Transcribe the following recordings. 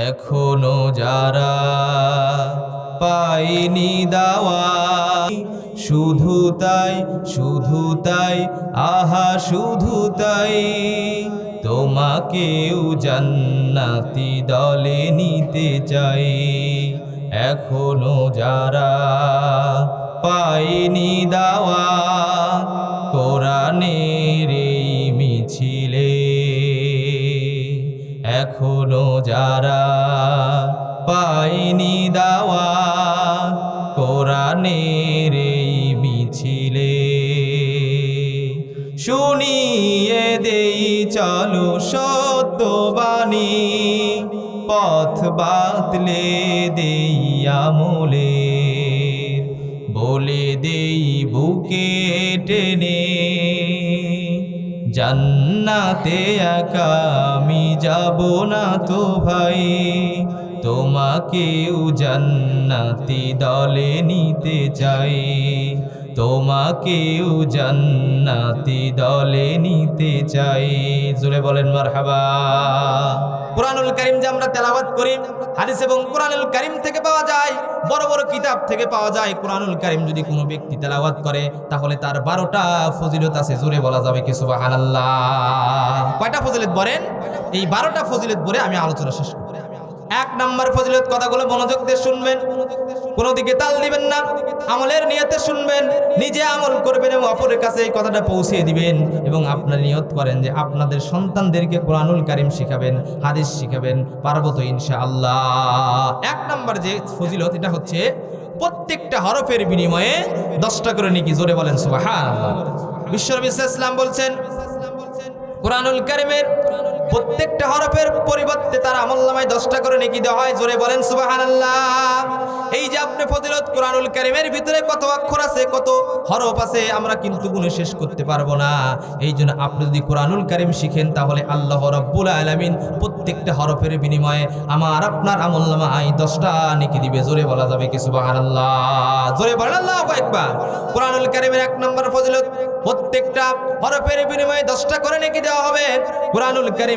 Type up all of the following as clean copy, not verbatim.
এখনো যারা পায়নি দাওয়া, শুধু তাই আহা শুধু তাই, তোমাকেও জান্নাতি দলে নিতে চাই। এখনো যারা পায়নি দাওয়া, কোরআনের এই মিছিলে, এখনো যারা পায়নি দাওয়া, কোরআনের এই মিছিলে, শুনিয়ে দেই চলো সত্যবাণী, পথ বাতলে দেই আমলে, বলে দেই বুকে টেনে, জান্নাতে একা আমি যাব না তো ভাই, তোমাকেও জান্নাতি দলে নিতে চাই, তোমাকেও জান্নাতি দলে নিতে চাই। জোরে বলেন মারহাবা। কুরআনুল কারীম যে আমরা তেলাওয়াত করি, হাদিস এবং কুরআনুল কারীম থেকে পাওয়া যায়, বড় বড় কিতাব থেকে পাওয়া যায়। কুরআনুল কারীম যদি কোনো ব্যক্তি তেলাওয়াত করে তাহলে তার 12টা ফজিলত আছে। জোরে বলা যাবে কি সুবহানাল্লাহ? কয়টা ফজিলত বলেন? এই 12টা ফজিলত বলে আমি আলোচনা শেষ করব। 1 নাম্বার ফজিলত, কথাগুলো মনোযোগ দিয়ে শুনবেন, কোনো দিকে তাল দিবেন না, আমলের নিয়তে শুনবেন, নিজে আমল করবেন এবং অপরের কাছে এই কথাটা পৌঁছে দিবেন। এবং আপনার নিয়ত করেন যে আপনাদের সন্তানদেরকে কুরআনুল কারীম শিখাবেন, হাদিস শিখাবেন, পারবো তো ইনশাআল্লাহ। 1 নাম্বার যে ফজিলত, এটা হচ্ছে প্রত্যেকটা হরফের বিনিময়ে 10টা করে নেকি। জোরে বলেন সুবহানাল্লাহ। বিশ্বনবী সাল্লাল্লাহু আলাইহি ওয়াসাল্লাম বলছেন, কুরআনুল কারীমের প্রত্যেকটা হরফের পরিবর্তে তার আমলনামায় 10টা করে নেকি দেওয়া হয়। জোরে বলেন সুবহানাল্লাহ। এই যে আপনি ফজিলত, কুরআনুল কারীমের ভিতরে কত অক্ষর আছে, কত হরফ আছে, আমরা কিন্তু গুণে শেষ করতে পারবো না। এই জন্য আপনি যদি কুরআনুল কারীম শিখেন তাহলে আল্লাহ রাব্বুল আলামিন প্রত্যেকটা হরফের বিনিময়ে আমার আপনার আমলনামায় 10টা নেকি দিবে। জোরে বলা যাবে কি সুবহানাল্লাহ? জোরে বলেন আল্লাহু আকবার। কুরআনুল কারীমের 1 নম্বর ফজিলত, প্রত্যেকটা হরফের বিনিময়ে 10টা করে নেকি দেওয়া হবে। কুরআনুল কারীমের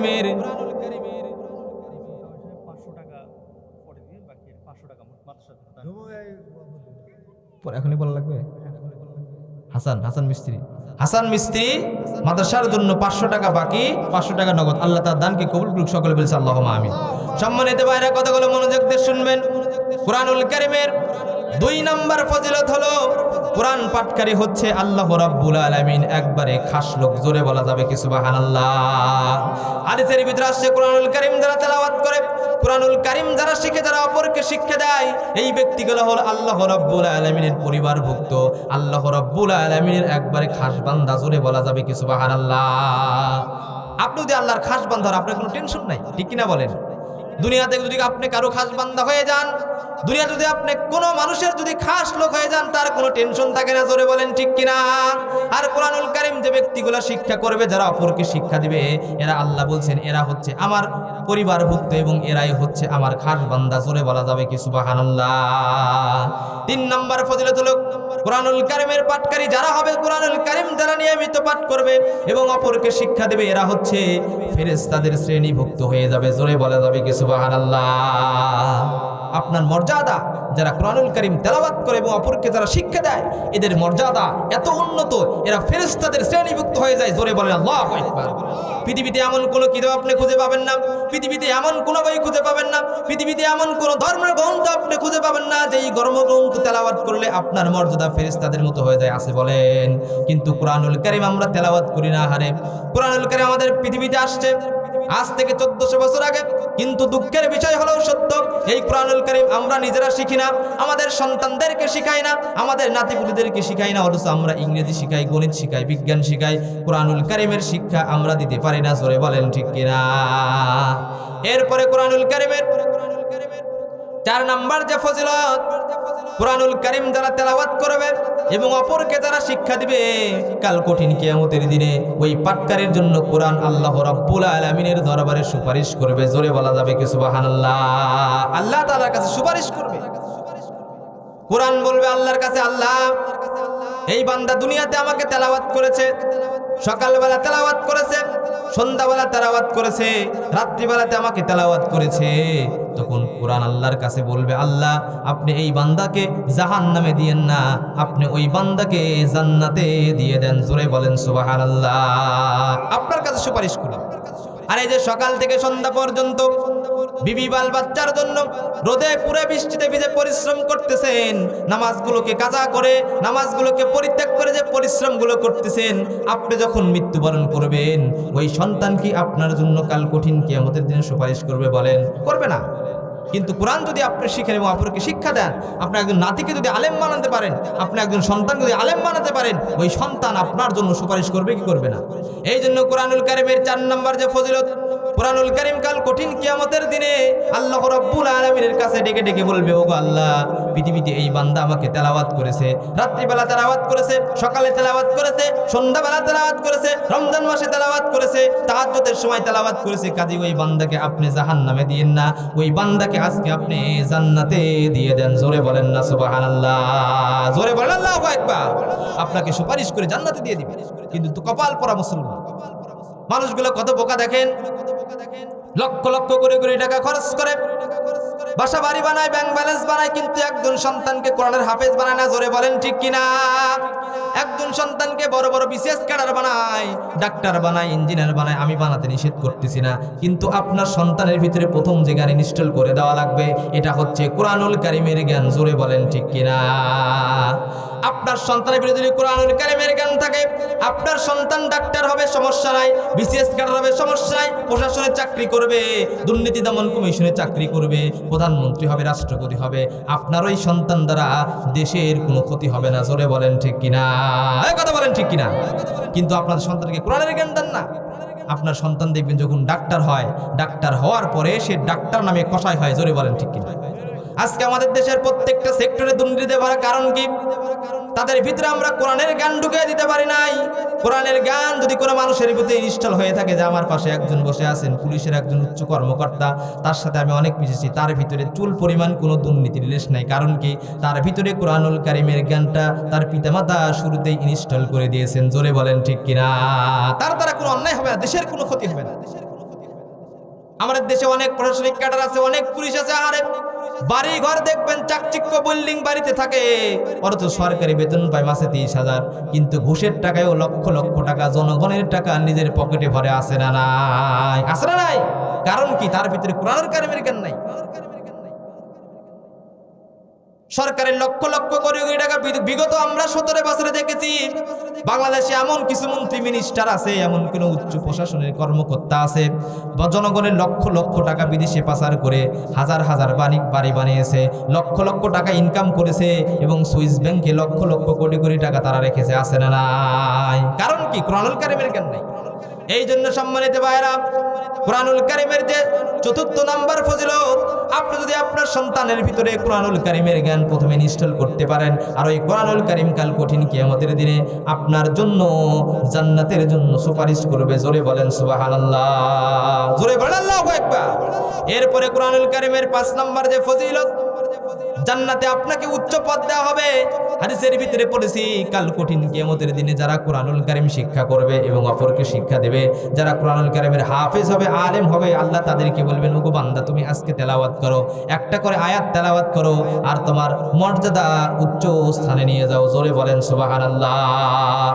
এখনই বলা লাগবে। হাসান মিস্ত্রি মাদ্রাসার জন্য 500 টাকা বাকি, 500 টাকা নগদ। আল্লাহ তার দানকে কবুল করুক, সকলে বলছে আল্লাহুম্মা আমিন। সম্মানিত ভাইরা, কথাগুলো মনোযোগ দিয়ে শুনবেন। কুরআনুল কারীমের 2 নম্বর ফজিলত হলো, কুরআন পাঠকারী হচ্ছে আল্লাহ রাব্বুল আলামিন একবারে খাস লোক। জোরে বলা যাবে কি সুবহানাল্লাহ? হাদিসের ভিতরে আসছে, কুরআনুল কারীম যারা তেলাওয়াত করে, কুরআনুল কারীম যারা শিখে, যারা অপরকে শিক্ষা দেয়, এই ব্যক্তিগুলো হলো আল্লাহ রাব্বুল আলামিনের পরিবারভুক্ত, আল্লাহ রাব্বুল আলামিনের একবারে খাস বান্দা। জোরে বলা যাবে কি সুবহানাল্লাহ? আপনি যদি আল্লাহর খাস বান্দা হন, আপনার কোনো টেনশন নাই, ঠিক কিনা বলেন? দুনিয়াতে যদি আপনি কারো খাস বান্দা হয়ে যান, দুনিয়াতে যদি আপনি কোনো মানুষের যদি খাস লোক হয়ে যান, তার কোনো টেনশন থাকে না। জোরে বলেন ঠিক কিনা? আর কুরআনুল কারীম যে ব্যক্তিগুলো শিক্ষা করবে, যারা অপরকে শিক্ষা দিবে, এরা আল্লাহ বলছেন এরা হচ্ছে আমার পরিবারভুক্ত এবং এরাই হচ্ছে আমার খাস বান্দা। জোরে বলা যাবে কি সুবহানাল্লাহ? 3 নম্বর ফজিলত হলো, কুরআনুল কারীমের পাঠকারী যারা হবে, কুরআনুল কারীম যারা নিয়মিত পাঠ করবে এবং অপরকে শিক্ষা দেবে, এরা হচ্ছে ফেরেশতাদের শ্রেণীভুক্ত হয়ে যাবে। জোরে বলা যাবে কি সুবহানাল্লাহ? আপনার মর্যাদা, যারা কুরআনুল কারীম তেলাওয়াত করে এবং অপরকে যারা শিক্ষা দেয়, এদের মর্যাদা এত উন্নত, এরা ফেরেশতাদের শ্রেণীভুক্ত হয়ে যায়। জোরে বলেন আল্লাহু আকবার। পৃথিবীতে এমন কোনো কিতাব আপনি খুঁজে পাবেন না, পৃথিবীতে এমন কোনো বই খুঁজে পাবেন না, পৃথিবীতে এমন কোনো ধর্মগ্রন্থ আপনি খুঁজে পাবেন না যে এই ধর্মগ্রন্থ তেলাওয়াত করলে আপনার মর্যাদা ফেরেশতাদের মতো হয়ে যায়। আছে বলেন? কিন্তু কুরআনুল কারীম আমরা তেলাওয়াত করি না। হারে, কুরআনুল কারীম আমাদের পৃথিবীতে আসছে আজ থেকে 1400 বছর আগে, কিন্তু দুঃখের বিষয় হলো সত্য, এই কুরআনুল কারীম আমরা নিজেরা শিখি না, আমাদের সন্তানদেরকে শিখাই না, আমাদের নাতিপুতিদেরকে শিখাই না, অথচ আমরা ইংরেজি শিখাই, গণিত শিখাই, বিজ্ঞান শিখাই, কুরআনুল কারীমের শিক্ষা আমরা দিতে পারি না। জোরে বলেন ঠিক কিনা? এরপরে কুরআনুল কারীমের 4 নাম্বার যে ফজিলত, কুরআনুল কারীম যারা তেলাওয়াত করবে এবং অপরকে যারা শিক্ষা দিবে, কাল কঠিন কিয়ামতের দিনে ওই পাঠকারীর জন্য কোরআন আল্লাহ রাব্বুল আলামিনের দরবারে সুপারিশ করবে। জোরে বলা যাবে কি সুবহানাল্লাহ? আল্লাহ তাআলার কাছে সুপারিশ করবে। কোরআন বলবে আল্লাহর কাছে, আল্লাহ এই বান্দা দুনিয়াতে আমাকে তেলাওয়াত করেছে, সকালবেলা তেলাওয়াত করেছে, সন্ধ্যাবেলা তেলাওয়াত করেছে, রাত্রিবেলাতে আমাকে তেলাওয়াত করেছে, তখন কোরআন আল্লাহর কাছে বলবে, আল্লাহ আপনি এই বান্দাকে জাহান্নামে দিয়েন না, আপনি ওই বান্দাকে জান্নাতে দিয়ে দেন। জোরে বলেন সুবহানাল্লাহ। আপনার কাছে সুপারিশ করি। আর এই যে সকাল থেকে সন্ধ্যা পর্যন্ত বিবি বাল বাচ্চার জন্য রোদে পুরে বৃষ্টিতে ভিজে পরিশ্রম করতেছেন, নামাজগুলোকে কাজা করে, নামাজগুলোকে পরিত্যাগ করে যে পরিশ্রমগুলো করতেছেন, আপনি যখন মৃত্যুবরণ করবেন ওই সন্তান কি আপনার জন্য কাল কঠিন কিয়ামতের দিনে সুপারিশ করবে? বলেন করবে না। কিন্তু কোরআন যদি আপনি শিখেন এবং অপরকে শিক্ষা দেন, আপনি একজন নাতিকে যদি আলেম বানাতে পারেন, আপনি একজন সন্তানকে যদি আলেম বানাতে পারেন, ওই সন্তান আপনার জন্য সুপারিশ করবে কি করবে না? এই জন্য কোরআনুল কারীমের 4 নম্বর যে ফজিলত, কোরআনুল কারীম কাল কঠিন কিয়ামতের দিনে আল্লাহ রাব্বুল আলামিনের কাছে ডেকে ডেকে বলবে, ওগো আল্লাহ, পৃথিবীতে এই বান্দা আমাকে তেলাওয়াত করেছে, রাত্রিবেলা তেলাওয়াত করেছে, সকালে তেলাওয়াত করেছে, সন্ধ্যাবেলা তেলাওয়াত করেছে, রমজান মাসে তেলাওয়াত করেছে, তাহাজ্জুদের সময় তেলাওয়াত করেছে, কাজী ওই বান্দাকে আপনি জাহান্নামে দিয়েন না, ওই বান্দাকে আজকে আপনি জান্নাতে দিয়ে দেন। জোরে বলেন না সুবহানাল্লাহ, জোরে বলেন আল্লাহু আকবার। আপনাকে সুপারিশ করে জান্নাতে দিয়ে দিবে। কিন্তু তো কপাল পরা মুসলমান মানুষগুলো কত বোকা দেখেন, লক্ষ লক্ষ করে টাকা খরচ করে, বাসা বাড়ি বানায়, ব্যাংক ব্যালেন্স বানায়, কিন্তু একজন সন্তানকে কোরআনের হাফেজ বানায় না। জোরে বলেন ঠিক কিনা? একজন সন্তানকে বড় বড় বিশেষ ক্যাডার বানায়, ডাক্তার বানায়, ইঞ্জিনিয়ার বানায়। আমি বানাতে নিষেধ করতেছি না, কিন্তু আপনার সন্তানের ভিতরে প্রথম যে জ্ঞান ইনস্টল করে দেওয়া লাগবে এটা হচ্ছে কোরআনুল কারীমের জ্ঞান। জোরে বলেন ঠিক কিনা? আপনার সন্তানের ভিতরে যদি কোরআনুল কারীমের জ্ঞান থাকে, আপনার সন্তান ডাক্তার হবে, সমস্যা নাই, বিসিএস ক্যাডার হবে, সমস্যা নাই, প্রশাসনে চাকরি করবে, দুর্নীতি দমন কমিশনে চাকরি করবে, প্রধানমন্ত্রী হবে, রাষ্ট্রপতি হবে। আপনার ওই সন্তান দ্বারা দেশের কোনো ক্ষতি হবে না। জোরে বলেন ঠিক কিনা? কথা বলেন ঠিক কিনা? কিন্তু আপনার সন্তানকে কোরআনের জ্ঞান দেন না। আপনার সন্তান দেখবেন যখন ডাক্তার হয়, ডাক্তার হওয়ার পরে সে ডাক্তার নামে কসাই হয়। জোরে বলেন ঠিক কিনা? আজকে আমাদের দেশের প্রত্যেকটা সেক্টরে দুর্নীতি হওয়ার কারণ কি? তাদের ভিতরে আমরা কোরআনের জ্ঞান ঢুকিয়ে দিতে পারি নাই। কোরআনের জ্ঞান যদি কোনো মানুষের ভিতরে ইনস্টল হয়ে থাকে, যে আমার পাশে একজন বসে আছেন, পুলিশের একজন উচ্চ কর্মকর্তা, তার সাথে আমি অনেক মিশেছি, তার ভিতরে চুল পরিমাণ কোনো দুর্নীতির লেশ নাই। কারণ কি? তার ভিতরে কোরআনুল কারীমের জ্ঞানটা তার পিতামাতা শুরুতেই ইনস্টল করে দিয়েছেন। জোরে বলেন ঠিক কিনা? তার দ্বারা কোনো অন্যায় হবে না, দেশের কোনো ক্ষতি হবে না। আমাদের দেশে অনেক প্রশাসনিক ক্যাডার আছে, অনেক পুলিশ আছে, আরে বাড়ি ঘর দেখবেন চাকচিক্য বিল্ডিং বাড়িতে থাকে, অথচ সরকারি বেতন পায় মাসে 30,000, কিন্তু ঘুষের টাকায়ও লক্ষ লক্ষ টাকা জনগণের টাকা নিজের পকেটে ভরে আসে না নাই? আসে না নাই? কারণ কি? তার ভিতরে কোরআনুল কারীমের জ্ঞান নাই। সরকারের লক্ষ লক্ষ কোটি কোটি টাকা বিগত আমরা 17 বছরে দেখেছি, বাংলাদেশে এমন কিছু মন্ত্রী মিনিস্টার আছে, এমন কোনো উচ্চ প্রশাসনের কর্মকর্তা আছে, জনগণের লক্ষ লক্ষ টাকা বিদেশে পাচার করে হাজার হাজার বাড়ি বানিয়েছে, লক্ষ লক্ষ টাকা ইনকাম করেছে, এবং সুইস ব্যাংকে লক্ষ লক্ষ কোটি কোটি টাকা তারা রেখেছে। আছে না নাই? কারণ কি? কোরআনুল কারীমের জ্ঞান নাই। এই জন্য সম্মানিত ভাইরা, কোরআনুল কারীমের যে 4র্থ নাম্বার ফজিলত, আপনি যদি আপনার সন্তানের ভিতরে কোরআনুল কারীমের জ্ঞান প্রথমে ইনস্টল করতে পারেন, আর ওই কোরআনুল কারীম কাল কঠিন কিয়ামতের দিনে আপনার জন্য জান্নাতের জন্য সুপারিশ করবে। জোরে বলেন সুবহানাল্লাহ, জোরে বলেন আল্লাহু আকবার। এরপরে কোরআনুল কারীমের 5 নাম্বার যে ফজিলত, জান্নাতে আপনাকে উচ্চ পদ দেওয়া হবে। হাদিসের ভিতরে পড়েছি, কাল কঠিন কিয়ামতের দিনে যারা কোরআনুল কারীম শিক্ষা করবে এবং অপরকে শিক্ষা দেবে, যারা কোরআনুল কারীমের হাফেজ হবে, আলেম হবে, আল্লাহ তাদেরকে বলবেন, ওগো বান্দা, তুমি আজকে তেলাওয়াত করো, একটা করে আয়াত তেলাওয়াত করো, আর তোমার মর্যাদা উচ্চ স্থানে নিয়ে যাও। জোরে বলেন সুবহানাল্লাহ।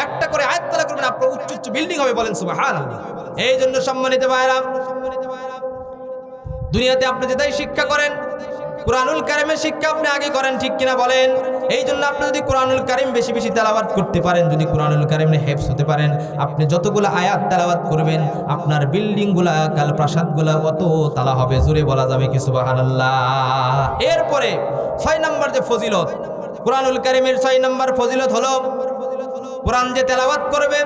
একটা করে আয়াত তেলাওয়াত করবেন, আপনার উচ্চ উচ্চ বিল্ডিং হবে। বলেন সুবহানাল্লাহ। এই জন্য সম্মানিত ভাইরা, দুনিয়াতে আপনি যেটাই শিক্ষা করেন, কোরআনুল কারীমের শিক্ষা আপনি আগে করেন, ঠিক কিনা বলেন? এই জন্য আপনি যদি কোরআনুল কারীম বেশি বেশি তেলাওয়াত করতে পারেন, যদি কোরআনুল কারীমে হেফজ হতে পারেন, আপনি যতগুলো আয়াত তেলাওয়াত করবেন, আপনার বিল্ডিংগুলা, কাল প্রাসাদগুলা অত তালা হবে। জোরে বলা যাবে কি সুবহানাল্লাহ? এরপরে 6 নম্বর যে ফজিলত, কোরআনুল কারীমের 6 নম্বর ফজিলত হলো, কোরআন যে তেলাওয়াত করবে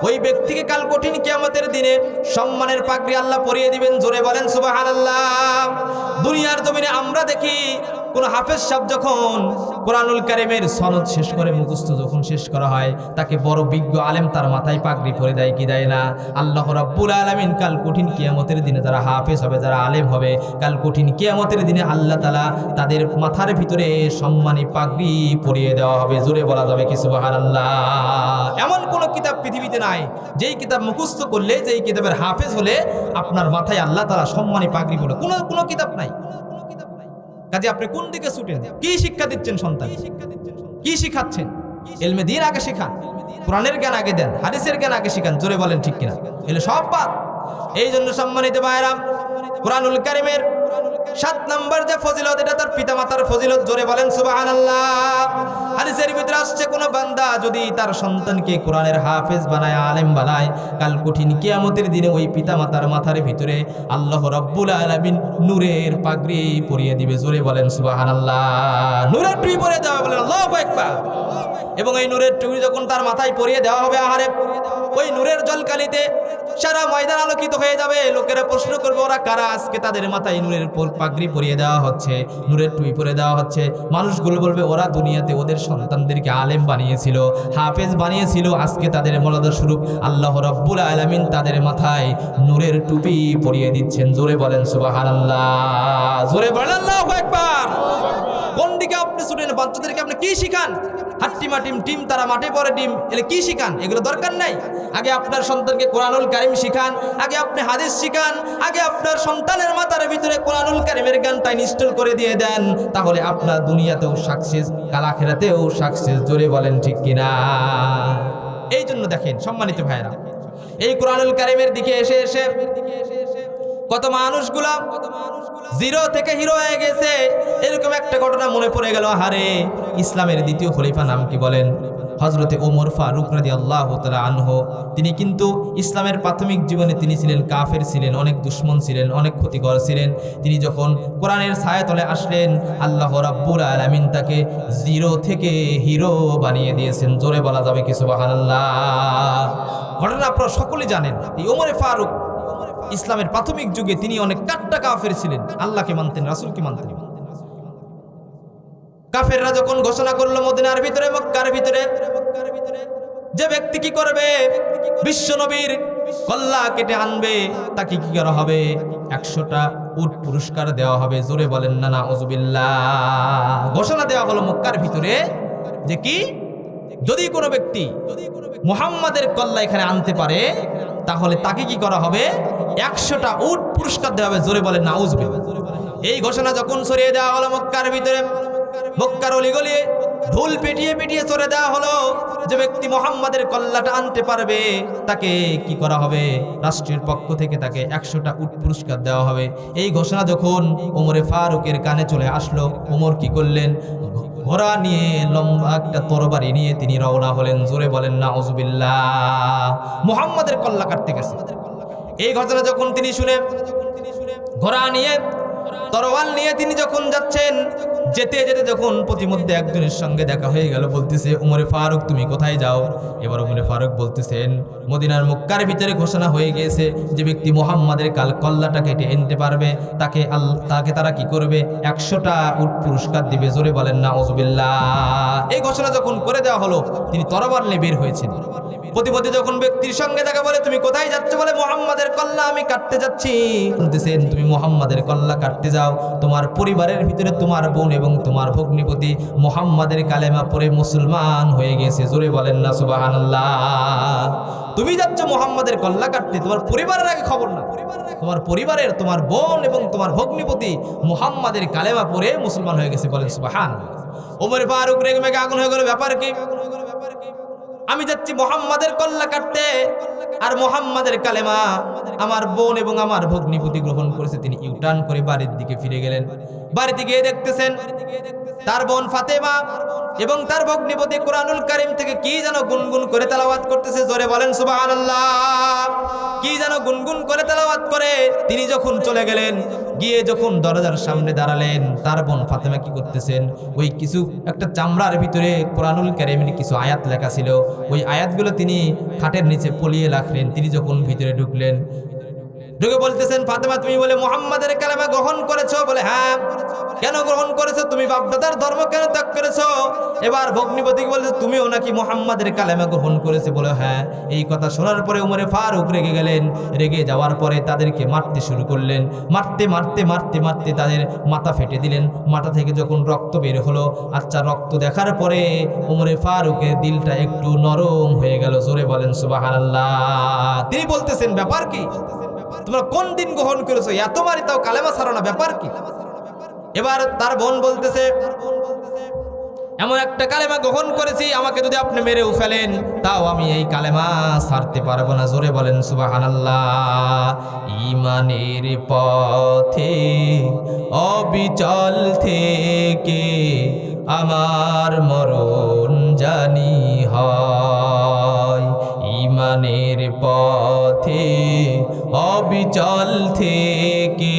ওই ব্যক্তিকে কাল কঠিন কিয়ামতের দিনে সম্মানের পাগড়ি আল্লাহ পরিয়ে দিবেন। জোরে বলেন সুবহানাল্লাহ। দুনিয়ার জমিনে আমরা দেখি কোন হাফেজ সাহেব যখন কোরআনুল কারীমের সনদ শেষ করে, মুখস্থ যখন শেষ করা হয়, তাকে বড় বিজ্ঞ আলেম তার মাথায় পাগড়ি পরে দেয় কি দেয় না? আল্লাহ রাব্বুল আলামিন কাল কঠিন কিয়ামতের দিনে যারা হাফেজ হবে, যারা আলেম হবে, কাল কঠিন কিয়ামতের দিনে আল্লাহ তাআলা তাদের মাথার ভিতরে সম্মানী পাগড়ি পরিয়ে দেওয়া হবে। জোরে বলা যাবে কি সুবহানাল্লাহ? এমন কোন কিতাব পৃথিবীতে নাই যেই কিতাব মুখস্থ করলে, যেই কিতাবের হাফেজ হলে আপনার মাথায় আল্লাহ তাআলা সম্মানী পাগড়ি পরে, কোনো কিতাব নাই। কাজে আপনি কোন দিকে ছুটেন? কি শিক্ষা দিচ্ছেন সন্তান? কি শিখাচ্ছেন? ইলমে দ্বীন আগে শিখান, কোরআনের জ্ঞান আগে দেন, হাদিসের জ্ঞান আগে শিখান। জোরে বলেন ঠিক কিনা? এগুলো সব বাদ। এই জন্য সম্মানিত ভাইরা, কোরআনুল কারীমের 7 নম্বর যে ফজিলত, এটা তার পিতামাতার ফজিলত। জোরে বলেন সুবহানাল্লাহ। হাদিসের ভিতরে আসছে, কোন বান্দা যদি তার সন্তানকে কোরআনের হাফেজ বানায়, আলেম বানায়, কাল কঠিন কিয়ামতের দিনে ওই পিতামাতার মাথার ভিতরে আল্লাহ রাব্বুল আলামিন নূরের পাগড়ি পরিয়ে দিবে। জোরে বলেন সুবহানাল্লাহ। নূরের টুপি পরিয়ে দেওয়া, বলেন আল্লাহু আকবার। এবং এই নূরের টুপি যখন তার মাথায় পরিয়ে দেওয়া হবে, আহারে ওই নূরের জলকালিতে সারা ময়দান আলোকিত হয়ে যাবে। লোকেরা প্রশ্ন করবে, ওরা কারা? আজকে তাদের মাথায় নূরের পাগড়ি পরিয়ে দেওয়া হচ্ছে, নূরের টুপি পরিয়ে দেওয়া হচ্ছে। মানুষগুলো বলবে, ওরা দুনিয়াতে ওদের সন্তানদেরকে আলেম বানিয়েছিল, হাফেজ বানিয়েছিল, আজকে তাদের মর্যাদা স্বরূপ আল্লাহ রাব্বুল আলামিন তাদের মাথায় নূরের টুপি পরিয়ে দিচ্ছেন। জোরে বলেন সুবহানাল্লাহ। জোরে বলেন আল্লাহু আকবার। কোন দিকে আপনি ছুটেন? বাচ্চাদেরকে আপনি কি শিখান? হাট্টিমা টিম তারা মাঠে পড়ে ডিম, এলে কি শিখান? এগুলো দরকার নাই। আগে আপনার সন্তানকে কোরআনুল কারীম শিখান, আগে আপনি হাদিস শিখান, আগে আপনার সন্তানের মাথার ভিতরে কোরআনুল কারীমের জ্ঞানটা ইনস্টল করে দিয়ে দেন। তাহলে আপনার দুনিয়াতেও সাকসেস, কাল আখিরাতেও সাকসেস। জোরে বলেন ঠিক কিনা? এই জন্য দেখেন সম্মানিত ভাইরা, এই কোরআনুল কারীমের দিকে এসে এসে কত মানুষগুলা জিরো থেকে হিরো হয়ে গেছে। এরকম একটা ঘটনা মনে পড়ে গেল। হারে, ইসলামের দ্বিতীয় খলিফা নাম কি বলেন? হযরতে ওমর ফারুক রাদিয়াল্লাহু তাআলা আনহু। তিনি কিন্তু ইসলামের প্রাথমিক জীবনে তিনি ছিলেন কাফের, ছিলেন অনেক দুশমন, ছিলেন অনেক ক্ষতিকর ছিলেন। তিনি যখন কোরআনের ছায়াতলে আসলেন, আল্লাহ রাব্বুল আলামিন তাকে জিরো থেকে হিরো বানিয়ে দিয়েছেন। জোরে বলা যাবে কি সুবহানাল্লাহ? ঘটনা আপনারা সকলেই জানেন। এই ওমর ফারুক ইসলামের প্রাথমিক যুগে তিনি অনেক কাট্টা কাফের ছিলেন, আল্লাহকে মানতেন, রাসূলকে মানতেন। কাফেররা যখন ঘোষণা করলো মদিনার ভিতরে, মক্কার ভিতরে যে ব্যক্তি কি করবে, বিশ্ব নবীর কল্লা কেটে আনবে, তাকে কি করা হবে? 100টা উট পুরস্কার দেওয়া হবে। জোরে বলেন না নাউযুবিল্লাহ। ঘোষণা দেওয়া হলো মক্কার ভিতরে যে কি, যদি কোনো ব্যক্তি মুহাম্মাদের কল্লা এখানে আনতে পারে, তাহলে তাকে কি করা হবে? 100টা উট পুরস্কার দেওয়া হবে। জোরে বলেন নাউযুবিল্লাহ। এই ঘোষণা যখন ছড়িয়ে দেওয়া হলো মক্কার ভিতরে, মক্কার অলিগলি ঢোল পিটিয়ে পিটিয়ে ছড়ে দেওয়া হলো, যে ব্যক্তি মুহাম্মাদের কল্লাটা আনতে পারবে তাকে কি করা হবে? রাষ্ট্রের পক্ষ থেকে তাকে 100টা উট পুরস্কার দেওয়া হবে। এই ঘোষণা যখন ওমরে ফারুকের কানে চলে আসলো, ওমর কি করলেন? ঘোড়া নিয়ে, লম্বা একটা তরবারি নিয়ে তিনি রওনা হলেন। জোরে বলেন নাউযুবিল্লাহ। মুহাম্মাদের কল্লা কাটতে গেছে। এই ঘটনা যখন তিনি শুনে, ঘোড়া নিয়ে, তরোয়াল নিয়ে তিনি যখন যাচ্ছেন, যেতে যেতে যখন প্রতিমধ্যে একজনের সঙ্গে দেখা হয়ে গেল, বলতেছে, ওমরে ফারুক তুমি কোথায় যাও? এবার ওমরে ফারুক বলতেছেন, মদিনার মক্কার ভিতরে ঘোষণা হয়ে গিয়েছে, যে ব্যক্তি মুহাম্মাদের কল্লাটা কেটে এনতে পারবে তাকে তারা কি করবে? 100টা উট পুরস্কার দিবে। জোরে বলেন নাউযুবিল্লাহ। এই ঘোষণা যখন করে দেওয়া হলো, তিনি তরবারি নিয়ে বের হয়েছেন। প্রতিমধ্যে যখন ব্যক্তির সঙ্গে দেখা, বলে তুমি কোথায় যাচ্ছ? বলে মুহাম্মাদের কল্লা আমি কাটতে যাচ্ছি। বলতেছেন, তুমি মুহাম্মাদের কল্লা কাটতে যাও, তোমার পরিবারের ভিতরে তোমার বোন এবং তোমার ভগ্নিপতি মুহাম্মাদের কালেমা পড়ে মুসলমান হয়ে গেছে। জোরে বলেন না সুবহানাল্লাহ। তুমি যাচ্ছ মুহাম্মাদের কল্লা কাটতে, তোমার পরিবারের আগে খবর না, তোমার পরিবারের, তোমার বোন এবং তোমার ভগ্নিপতি মুহাম্মাদের কালেমা পড়ে মুসলমান হয়ে গেছে। বলেন সুবহানাল্লাহ। ওমর ফারুক রেগে মেগে আগুন হয়ে গেল, ব্যাপার কি? আমি যাচ্ছি মুহাম্মাদের কল্লা কাটতে, আর মুহাম্মাদের কালেমা আমার বোন এবং আমার ভগ্নিপতি গ্রহণ করেছে। তিনি ইউটার্ন করে বাড়ির দিকে ফিরে গেলেন। বাড়িতে গিয়ে দেখতেছেন তার বোন ফাতেমা এবং তার ভগ্নিপতি কোরআনুল কারীম থেকে কি যেন গুনগুন করে তেলাওয়াত করতেছে। জোরে বলেন সুবহানাল্লাহ। কি যেন গুনগুন করে তেলাওয়াত করে। তিনি যখন চলে গেলেন, গিয়ে যখন দরজার সামনে দাঁড়ালেন, তার বোন ফাতেমা কি করতেছেন? ওই কিছু একটা চামড়ার ভিতরে কোরআনুল কারীমের কিছু আয়াত লেখা ছিল, ওই আয়াতগুলো তিনি খাটের নিচে পলিয়ে রাখলেন। তিনি যখন ভিতরে ঢুকলেন, ঢুকে বলতেছেন, ফাতেমা তুমি বলে মুহাম্মাদের কালেমা গ্রহণ করেছো? বলে হ্যাঁ। কেন গ্রহণ করেছো? তুমি বাপদাদার ধর্ম কেন ত্যাগ করেছো? এবার ভগ্নিপতি বলছে, তুমিও নাকি মুহাম্মাদের কালেমা গ্রহণ করেছে? বলে হ্যাঁ। এই কথা শোনার পরে উমরে ফারুক রেগে গেলেন। রেগে যাওয়ার পরে তাদেরকে মারতে শুরু করলেন। মারতে মারতে মারতে মারতে তাদের মাথা ফেটে দিলেন। মাথা থেকে যখন রক্ত বের হলো, আচ্ছা রক্ত দেখার পরে উমরে ফারুকের দিলটা একটু নরম হয়ে গেল। জোরে বলেন সুবহানাল্লাহ। তিনি বলতেছেন, ব্যাপার কি? তোমরা কোন দিন গ্রহণ করেছো? এত মারি তাও কালেমা ছাড়ো না, ব্যাপার কি? এবার তার বোন বলতেছে, এমন একটা কালেমা গ্রহণ করেছি, আমাকে যদি আপনি মেরেও ফেলেন তাও আমি এই কালেমা ছাড়তে পারবো না। জোরে বলেন সুবহানাল্লাহ। ঈমানের পথে অবিচল থেকে আমার মরণ জানি হয়। ঈমানের পথে অবিচল থেকে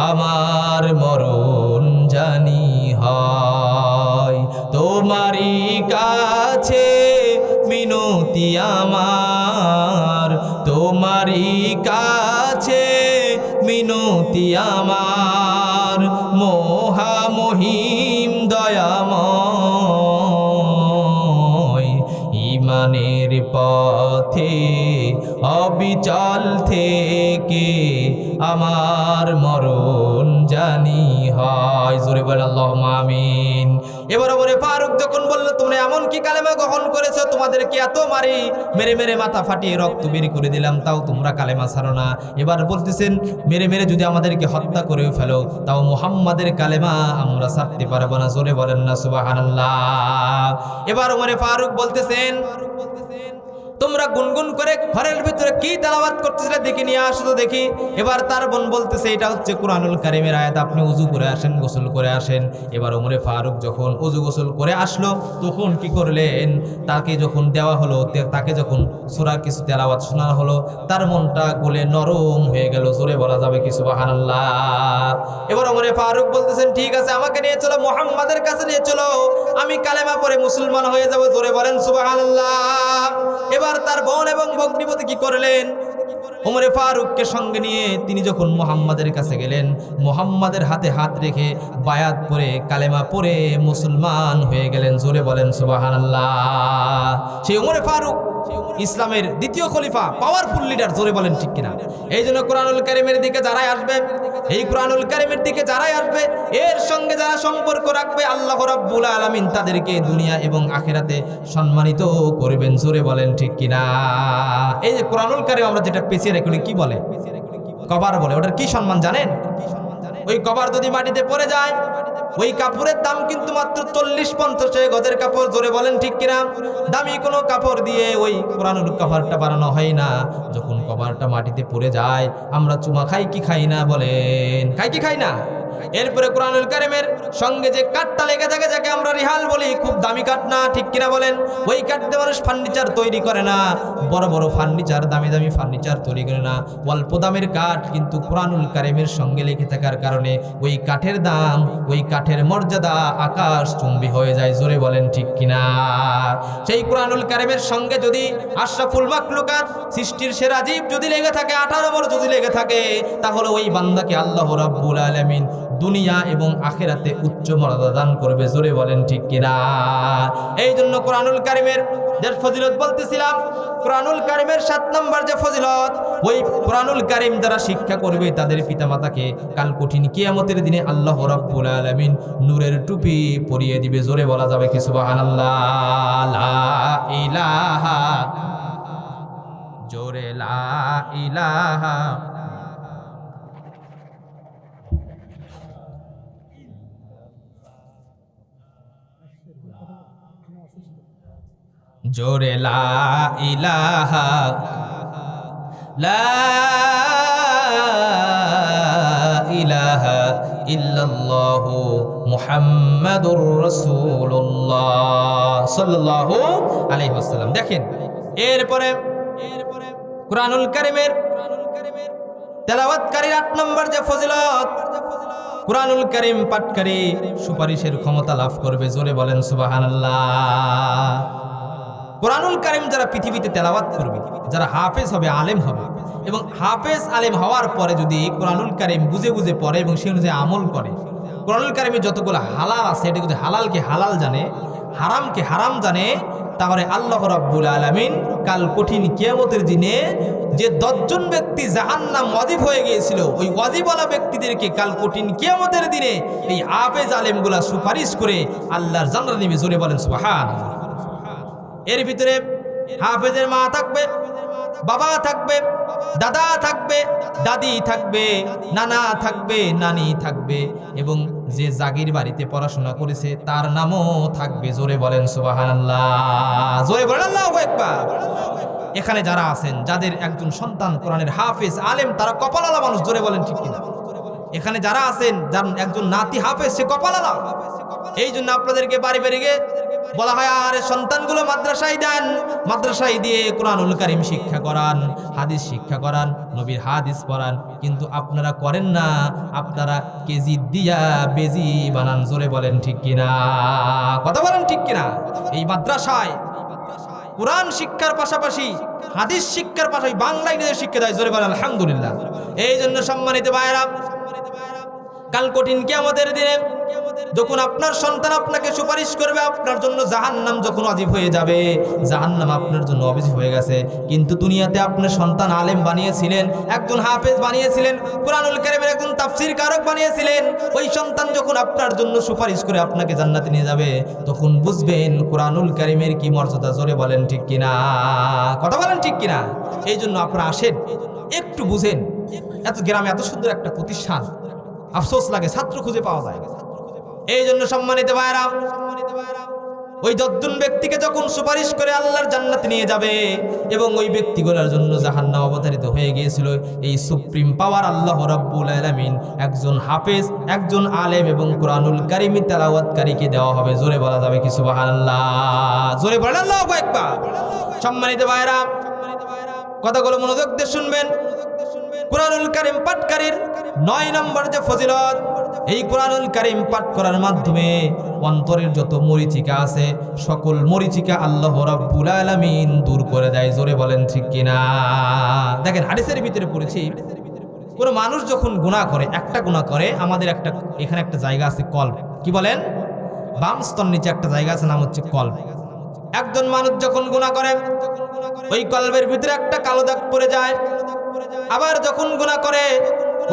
আমার মরণ জানি হয়। তোমারই কাছে মিনতি আমার, তোমারই কাছে মিনতি আমার, মহামহিম দয়াময়। ঈমানের পথে অবিচল থেকে আমার মরণ জানি হয়। জোরে বলে আল্লাহুম্মা আমিন। এবার ওমরে ফারুক যখন বলল, তোমরা এমন কি কালেমা গ্রহণ করেছো, তোমাদেরকে এত মারি, মেরে মেরে মাথা ফাটিয়ে রক্ত বের করে দিলাম, তাও তোমরা কালেমা ছাড়ো না। এবার বলতেছেন, মেরে মেরে যদি আমাদেরকে হত্যা করেও ফেলো তাও মুহাম্মাদের কালেমা আমরা ছাড়তে পারবো না। জোরে বলেন না সুবহানাল্লাহ। এবার ওমরে ফারুক বলতেছেন, তোমরা গুনগুন করে ঘরের ভিতরে কি তেলাওয়াত করতেছিলে দেখে নিয়ে আসো তো দেখি। এবার তার বোন বলতেছে, এটা হচ্ছে কুরআনুল কারীমের আয়াত, আপনি ওযু করে আসেন, গোসল করে আসেন। এবার ওমরে ফারুক যখন ওযু গোসল করে আসলো, তখন কি করলেন, তাকে যখন দেওয়া হলো, তাকে যখন সূরা কিছু তেলাওয়াত শোনানো হলো, তার মনটা গলে নরম হয়ে গেল। জোরে বলা যাবে কি সুবহানাল্লাহ। এবার ওমরে ফারুক বলতেছেন, ঠিক আছে, আমাকে নিয়ে চলো, মুহাম্মাদের কাছে নিয়ে চলো, আমি কালেমা পড়ে মুসলমান হয়ে যাব। জোরে বলেন সুবহানাল্লাহ। এবার তার বোন এবং ভগ্নিপতি কি করলেন, ওমরে ফারুককে সঙ্গে নিয়ে তিনি যখন মুহাম্মাদের কাছে গেলেন, মুহাম্মাদের হাতে হাত রেখে বায়াত পরে কালেমা পড়ে মুসলমান হয়ে গেলেন। জোরে বলেন সুবহানাল্লাহ। সেই ওমরে ফারুক ইসলামের দ্বিতীয় খলিফা, পাওয়ারফুল লিডার। জোরে বলেন ঠিক কিনা? এই জন্য কোরআনুল কারীমের দিকে যারাই আসবে, এই কোরআনুল কারীমের দিকে যারাই আসবে, এর সঙ্গে যারা সম্পর্ক রাখবে, আল্লাহ রাব্বুল আলামিন তাদেরকে দুনিয়া এবং আখিরাতে সম্মানিত করবেন। জোরে বলেন ঠিক কিনা? এই যে কোরআনুল কারীম আমরা যেটা পেছিয়ে রেখে কি বলে, কভার বলে, ওটার কি সম্মান জানেন? ওই কভার যদি মাটিতে পড়ে যায়, ওই কাপড়ের দাম কিন্তু মাত্র 40-50 গজের কাপড়। জোরে বলেন ঠিক কিনা? দামি কোনো কাপড় দিয়ে ওই কোরআনুল কভারটা বানানো হয় না। যখন কভারটা মাটিতে পড়ে যায়, আমরা চুমা খাই কি খাই না? বলেন, খাই কি খাই না? এরপরে কোরআনুল কারীমের সঙ্গে যে কাঠটা লেগে থাকে, যাকে আমরা রিহাল বলি, খুব দামি কাঠ না, ঠিক কিনা বলেন? ওই কাঠ দিয়ে মানুষ ফার্নিচার তৈরি করে না, বড় বড় ফার্নিচার, দামি দামি ফার্নিচার তৈরি করে না। অল্প দামের কাঠ কিন্তু কোরআনুল কারীমের সঙ্গে লেগে থাকার কারণে ওই কাঠের দাম, ওই কাঠের মর্যাদা আকাশ চুম্বি হয়ে যায়। জোরে বলেন ঠিক কিনা? সেই কোরআনুল কারীমের সঙ্গে যদি আশরাফুল মাখলুকাত, সৃষ্টির সেরা জীব যদি লেগে থাকে, 18 নম্বর যদি লেগে থাকে, তাহলে ওই বান্দাকে আল্লাহ রাব্বুল আলামিন দুনিয়া এবং আখিরাতে উচ্চ মর্যাদা দান করবে। জোরে বলেন ঠিক কিনা? এই জন্য কোরআনুল কারীমের যে ফজিলত বলতেছিলাম, কোরআনুল কারীমের 7 নম্বর যে ফজিলত, ওই কোরআনুল কারীম যারা শিক্ষা করবে তাদের পিতামাতাকে কাল কঠিন কিয়ামতের দিনে আল্লাহ রাব্বুল আলামিন নূরের টুপি পরিয়ে দিবে। জোরে বলা যাবে কি সুবহানাল্লাহ? লা ইলাহা, জোরে লা ইলাহা, জোরে লা ইলাহা, লা ইলাহা ইল্লাল্লাহু মুহাম্মাদুর রাসূলুল্লাহ সাল্লাল্লাহু আলাইহি ওয়াসাল্লাম। দেখেন, এরপরে কোরআনুল কারীমের তেলাওয়াতকারীর 8 নম্বর যে ফজিলত, কোরআনুল কারীম পাঠকারী সুপারিশের ক্ষমতা লাভ করবে। জোরে বলেন সুবহানাল্লাহ। কোরআনুল কারীম যারা পৃথিবীতে তেলাওয়াত করবে, যারা হাফেজ হবে, আলেম হবে, এবং হাফেজ আলেম হওয়ার পরে যদি কোরআনুল কারীম বুঝে বুঝে পড়ে এবং সে অনুযায়ী আমল করে, কোরআনুল কারীমে যতগুলো হালাল আছে এটা যদি হালালকে হালাল জানে, হারামকে হারাম জানে, তাহলে আল্লাহ রাব্বুল আলামিন কাল কঠিন কিয়ামতের দিনে যে 10 জন ব্যক্তি জাহান্নাম ওয়াজিব হয়ে গিয়েছিল, ওই ওয়াজিবওয়ালা ব্যক্তিদেরকে কাল কঠিন কিয়ামতের দিনে এই হাফেজ আলেমগুলা সুপারিশ করে আল্লাহর জান্নাতে নিবে। জোরে বলেন সুবহানাল্লাহ। এর ভিতরে হাফেজের মা থাকবে, বাবা থাকবে, দাদা থাকবে, দাদি থাকবে, নানা থাকবে, নানি থাকবে, এবং যে জাগির বাড়িতে পড়াশোনা করেছে তার নামও থাকবে। জোরে বলেন সুবহানাল্লাহ, জোরে বলেন আল্লাহু আকবার। এখানে যারা আছেন, যাদের একজন সন্তান কোরআনের হাফেজ আলেম, তারা কপালওয়ালা মানুষ। জোরে বলেন ঠিক কিনা? এখানে যারা আছেন, যার একজন নাতি হাফেজ, সে কপালওয়ালা। এই জন্য আপনাদেরকে বাড়ি বাড়ি গিয়ে বলা হয়, আরে সন্তানগুলো মাদ্রাসায় দেন, মাদ্রাসায় দিয়ে কোরআনুল কারীম শিক্ষা করান, হাদিস শিক্ষা করান, নবীর হাদিস পড়ান। কিন্তু আপনারা করেন না, আপনারা কেজি দিয়া বেজি বানান। জোরে বলেন ঠিক কিনা? কথা বলেন ঠিক কিনা? এই মাদ্রাসায় কোরআন শিক্ষার পাশাপাশি হাদিস শিক্ষার পাশাপাশি বাংলা ইংরেজি শিক্ষা দেয়। জোরে বলেন আলহামদুলিল্লাহ। এই জন্য সম্মানিত ভাইরা, কাল কঠিন কিয়ামতের দিনে যখন আপনার সন্তান আপনাকে সুপারিশ করবে, আপনার জন্য জাহান্নাম যখন ওয়াজিব হয়ে যাবে, জাহান্নাম আপনার জন্য ওয়াজিব হয়ে গেছে, কিন্তু দুনিয়াতে আপনার সন্তান আলেম বানিয়েছিলেন, একজন হাফেজ বানিয়েছিলেন, কোরআনুল কারীমের একজন তাফসীর কারক বানিয়েছিলেন, ওই সন্তান যখন আপনার জন্য সুপারিশ করে আপনাকে জান্নাতে নিয়ে যাবে, তখন বুঝবেন কোরআনুল কারীমের কি মর্যাদা। জোরে বলেন ঠিক কিনা? কথা বলেন ঠিক কিনা? এই জন্য আপনারা আসেন, একটু বুঝেন। এত গ্রামে এত সুন্দর একটা প্রতিষ্ঠান, আফসোস লাগে ছাত্র খুঁজে পাওয়া যায়। এই জন্য সম্মানিত ভাইরা, ওই 10 জন ব্যক্তিকে যখন সুপারিশ করে আল্লাহর জান্নাতে নিয়ে যাবে, এবং ওই ব্যক্তিগুলোর জন্য জাহান্নাম অবধারিত হয়ে গিয়েছিল, এই সুপ্রিম পাওয়ার আল্লাহ রাব্বুল আলামিন একজন হাফেজ, একজন আলেম এবং কোরআনুল কারীম তেলাওয়াতকারীকে দেওয়া হবে। জোরে বলা যাবে কি সুবহানাল্লাহ? জোরে বলেন আল্লাহু আকবার। সম্মানিত ভাইরা, কথাগুলো মনোযোগ দিয়ে শুনবেন। কোরআনুল কারীম পাঠকারীর 9 নম্বর যে ফজিলত, এই কোরআনুল কারীম পাঠ করার মাধ্যমে অন্তরের যত মরিচিকা আছে, সকল মরিচিকা আল্লাহ রাব্বুল আলামিন দূর করে দেয়। জোরে বলেন ঠিক কিনা? দেখেন, হাদিসের ভিতরে পড়েছি, কোনো মানুষ যখন গুনাহ করে, একটা গুনাহ করে, আমাদের এখানে একটা জায়গা আছে কলব। কি বলেন? বাম স্তন নিচে একটা জায়গা আছে, নাম হচ্ছে কলব। একজন মানুষ যখন গুনাহ করে, ওই কলবের ভিতরে একটা কালো দাগ পড়ে যায়। আবার যখন গুনাহ করে,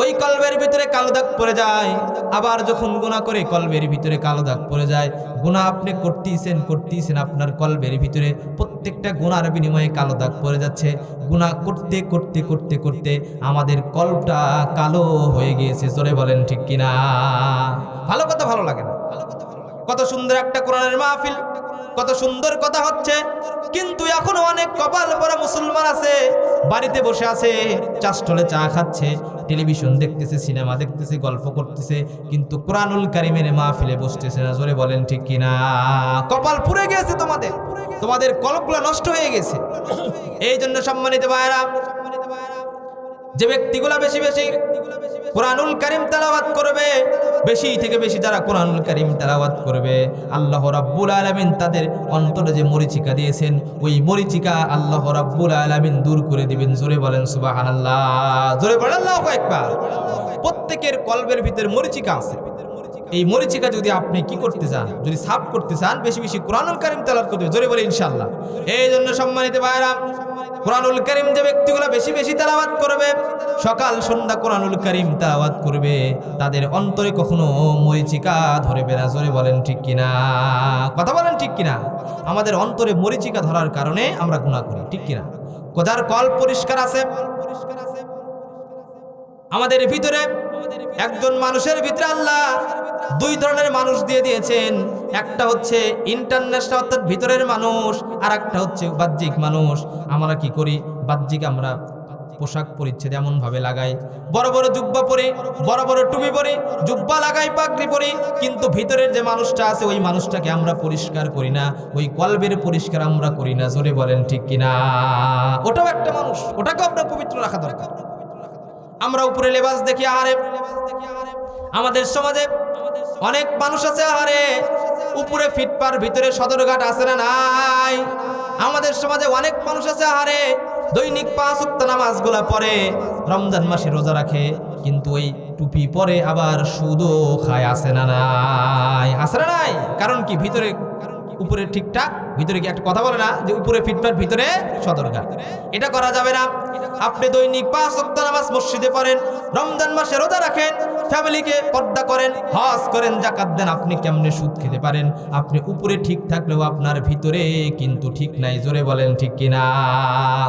ওই কলবের ভিতরে কালো দাগ পড়ে যায়। আবার যখন গুনাহ করে, কলবের ভিতরে কালো দাগ পড়ে যায়। গুনাহ আপনি করতেইছেন, আপনার কলবের ভিতরে প্রত্যেকটা গুনার বিনিময়ে কালো দাগ পড়ে যাচ্ছে। গুনাহ করতে করতে করতে করতে আমাদের কলবটা কালো হয়ে গিয়েছে। জোরে বলেন ঠিক কিনা? ভালো কথা ভালো লাগে না? কত সুন্দর একটা কোরআনের মাহফিল, কত সুন্দর কথা হচ্ছে, কিন্তু এখনো অনেক কপাল পরা মুসলমান আছে, বাড়িতে বসে আছে, চাষটলে চা খাচ্ছে, টেলিভিশন দেখতেছে, সিনেমা দেখতেছে, গল্প করতেছে, কিন্তু কোরআনুল কারীমের মাহফিলে বসতেছে না। জোরে বলেন ঠিক কিনা? কপাল পুড়ে গেছে, তোমাদের কলবগুলো নষ্ট হয়ে গেছে। এই জন্য সম্মানিত ভাইরা, যে ব্যক্তিগুলা বেশি বেশি কোরআনুল কারীম তেলাওয়াত করবে, বেশি থেকে বেশি যারা কোরআনুল কারীম তেলাওয়াত করবে, আল্লাহ রাব্বুল আলামিন তাদের অন্তরে যে মরিচিকা দিয়েছেন, ওই মরিচিকা আল্লাহ রাব্বুল আলামিন দূর করে দিবেন। জোরে বলেন সুবহানাল্লাহ, জোরে বলেন আল্লাহু আকবার। প্রত্যেকের কলবের ভিতরে মরিচিকা আছে। এই মরিচিকা যদি আপনি কি করতে চান, যদি সাফ করতে চান, বেশি বেশি কোরআনুল কারীম তেলাওয়াত করতে হবে। জোরে বলে ইনশাআল্লাহ। এই জন্য সম্মানিত ভাইরা, কোরআনুল কারীম যে ব্যক্তিগুলো বেশি বেশি তেলাওয়াত করবে, সকাল সন্ধ্যা কোরআনুল কারীম তেলাওয়াত করবে, তাদের অন্তরে কখনো মরিচিকা ধরবে না। জোরে বলেন ঠিক কিনা? কথা বলেন ঠিক কিনা? আমাদের অন্তরে মরিচিকা ধরার কারণে আমরা গুনাহ করি, ঠিক কিনা? কোদার কল পরিষ্কার আছে। আমাদের ভিতরে একজন মানুষের ভিতরে আল্লাহ 2 ধরনের মানুষ দিয়ে দিয়েছেন। একটা হচ্ছে ইন্টারন্যাশনাল, অর্থাৎ ভিতরের মানুষ, আর একটা হচ্ছে বাহ্যিক মানুষ। আমরা কি করি? বাহ্যিক আমরা পোশাক পরিচ্ছেদ এমন ভাবে লাগাই, বড় বড় জুব্বা পরি, বড় বড় টুপি পরি, জুব্বা লাগাই, পাগড়ি পরি, কিন্তু ভিতরের যে মানুষটা আছে, ওই মানুষটাকে আমরা পরিষ্কার করি না, ওই কলবের পরিষ্কার আমরা করি না। জোরে বলেন ঠিক কিনা? ওটাও একটা মানুষ, ওটাকে আপনার পবিত্র রাখা দরকার। আমরা উপরে লেবাস দেখি, আরে আমাদের সমাজে অনেক মানুষ আছে, আরে উপরে ফিটপার, ভিতরে সদরঘাট আছে না নাই? আমাদের সমাজে অনেক মানুষ আছে, আরে দৈনিক 5 ওয়াক্ত নামাজগুলা পড়ে, রমজান মাসে রোজা রাখে, কিন্তু ওই টুপি পরে আবার সুদও খায়, আছে না নাই? আছে না নাই? কারণ কি? ভিতরে উপরে ঠিকঠাক, ভিতরে কি একটা কথা বলে না যে উপরে ফিটফাট ভিতরে সতর্কা? এটা করা যাবে না। আপনি দৈনিক 5 ওয়াক্ত নামাজ মসজিদে পড়েন, রমজান মাসে রোজা রাখেন, ফ্যামিলিকে পর্দা করেন, হজ করেন, যাকাত দেন, আপনি কেমনে সুদ খেতে পারেন? আপনি উপরে ঠিক থাকলেও আপনার ভিতরে কিন্তু ঠিক নাই। জোরে বলেন ঠিক কিনা?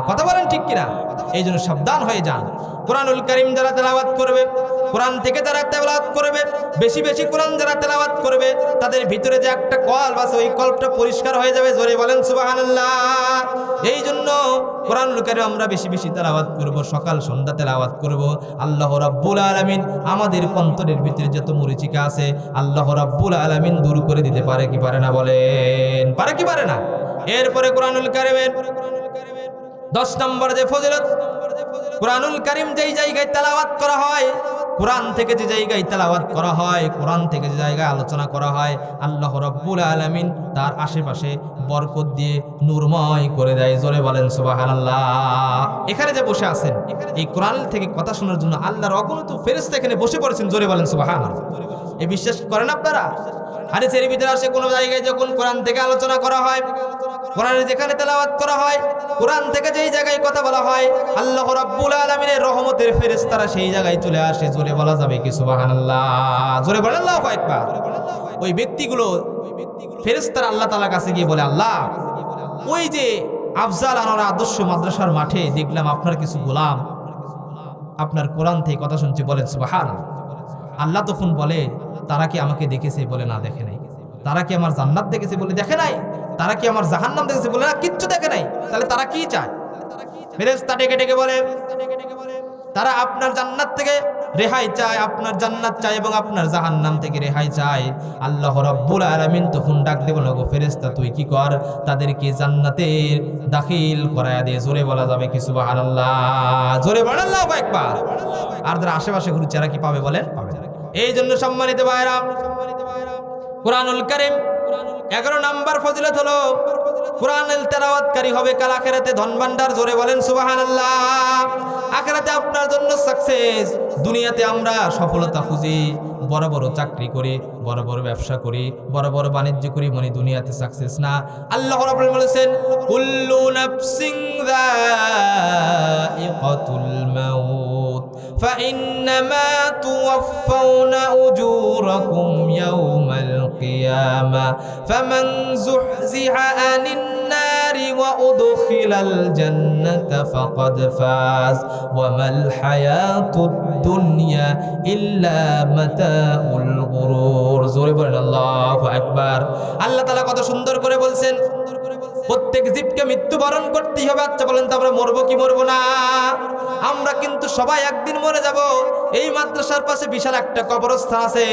কথা বলেন ঠিক কিনা? এই জন্য সাবধান হয়ে যান। কোরআনুল কারীম যারা তেলাওয়াত করবে, কোরআন থেকে যারা তেলাওয়াত করবে, বেশি বেশি কোরআন যারা তেলাওয়াত করবে, তাদের ভিতরে যে একটা কলব আছে ওই কলবটা পরিষ্কার হয়ে যাবে। জোরে বলেন সুবহানাল্লাহ। এই জন্য কোরআনুল কারীম আমরা বেশি বেশি তেলাওয়াত করব, সকাল সন্ধ্যা তেলাওয়াত করব। আল্লাহ রাব্বুল আলামিন আমাদের অন্তরের ভিতরে যত মরিচিকা আছে আল্লাহ রাব্বুল আলামিন দূর করে দিতে পারে কি পারে না? বলেন পারে কি পারে না? এরপরে কোরআনুল কারীমের 10 নম্বর যে ফজিলত, কোরআনুল কারীম যেই জায়গায় তেলাওয়াত করা হয়, কোরআন থেকে যে জায়গায় তেলাওয়াত করা হয়, কোরআন থেকে যে জায়গায় আলোচনা করা হয়, আল্লাহ রাব্বুল আলামিন তার আশেপাশে বরকত দিয়ে নূরময় করে দেয়। জোরে বলেন সুবহানাল্লাহ। এখানে যে বসে আছেন, এই কোরআন থেকে কথা শোনার জন্য আল্লাহর অগণিত ফেরেশতা এখানে বসে পড়েছেন। জোরে বলেন সুবহানাল্লাহ। এই বিশ্বাস করেন আপনারা? হাদিসের ভিতরে আসে কোন জায়গায় যখন কোরআন থেকে আলোচনা করা হয়, কোরআনে যেখানে তেলাওয়াত করা হয়, কোরআন থেকে যেই জায়গায় কথা বলা হয়, আল্লাহ রাব্বুল আলামিনের রহমতের ফেরেশতারা সেই জায়গায় চলে আসে। জোরে বলা যাবে কি সুবহানাল্লাহ? জোরে বলেন আল্লাহু আকবার। ওই ব্যক্তিগুলো ফেরেশতারা আল্লাহ তাআলার কাছে গিয়ে বলে, আল্লাহ, ওই যে আফজাল আনোয়ার আদর্শ মাদ্রাসার মাঠে দেখলাম আপনার কিছু গোলাম আপনার কোরআন থেকে কথা শুনছে, বলেন সুবহানাল্লাহ। আল্লাহ তখন বলে, তারা কি আমাকে দেখেছে? বলে না, দেখে নাই। তারা কি আমার জান্নাত দেখেছে? বলে দেখে নাই। তারা কি আমার জাহান্নাম দেখেছে? বলে না, কিচ্ছু দেখে নাই। তাহলে তারা কি চায়? ফেরেশতা ডেকে ডেকে বলে, তারা আপনার জান্নাত থেকে রেহাই চায়, আপনার জান্নাত চায় এবং আপনার জাহান্নাম থেকে রেহাই চায়। আল্লাহ রাব্বুল আলামিন তখন ডাক দেব, না গো ফেরেশতা, তুই কি কর, তাদেরকে জান্নাতে দাখিল করায়া দে। জোরে বলা যাবে কি সুবহানাল্লাহ? জোরে বলেন আল্লাহু আকবার। আর যারা আশেপাশে ঘুরছে এরা কি পাবে? বলেন পাবে। এই জন্য সম্মানিত ভাইরা, কোরআনুল কারীম 11 নম্বর ফজিলত হলো কোরআনুল তেলাওয়াতকারী হবে কাল আখিরাতে ধনভান্ডার। জোরে বলেন সুবহানাল্লাহ। আখিরাতে আপনার জন্য সাকসেস। দুনিয়াতে আমরা সফলতা খুঁজি, বড় বড় চাকরি করি, বড় বড় ব্যবসা করি, বড় বড় বাণিজ্য করি, মনে দুনিয়াতে সাকসেস না। আল্লাহ রাব্বুল আলামিন বলেছেন, কুল্লু নাফসিন যায়িকাতুল মাউত فإنما توفون أجوركم يوم القيامة فمن زحزح عن النار وأدخل الجنة فقد فاز وما الحياة الدنيا إلا متاع الغرور জোরে বলেন আল্লাহু আকবার। আল্লাহ তাআলা কত সুন্দর করে বলছেন, প্রত্যেক জীবকে মৃত্যুবরণ করতেই হবে। আচ্ছা বলেন তো আমরা মরবো কি মরবো না? আমরা কিন্তু সবাই একদিন মরে যাব। এই মাদ্রাসার পাশে বিশাল একটা কবরস্থান আছে,